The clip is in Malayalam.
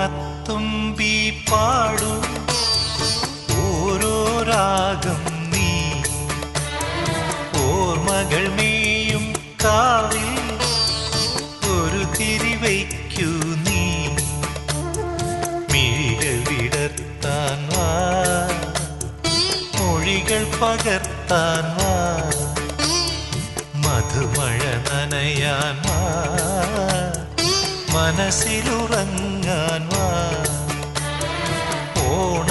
ഓണത്തുമ്പി പാടൂ ഓരോ രാഗം നീ ഓർമ്മകൾ മേയും കാവിൽ ഒരു തിരിവയ്ക്കൂ നീ മിഴികൾ വിടർത്താൻ വാ മൊഴികൾ പകർത്താൻ വാ മധുമഴ നനയാൻ വാ മനസ്സിലുറങ്ങാൻ വാ ഓണ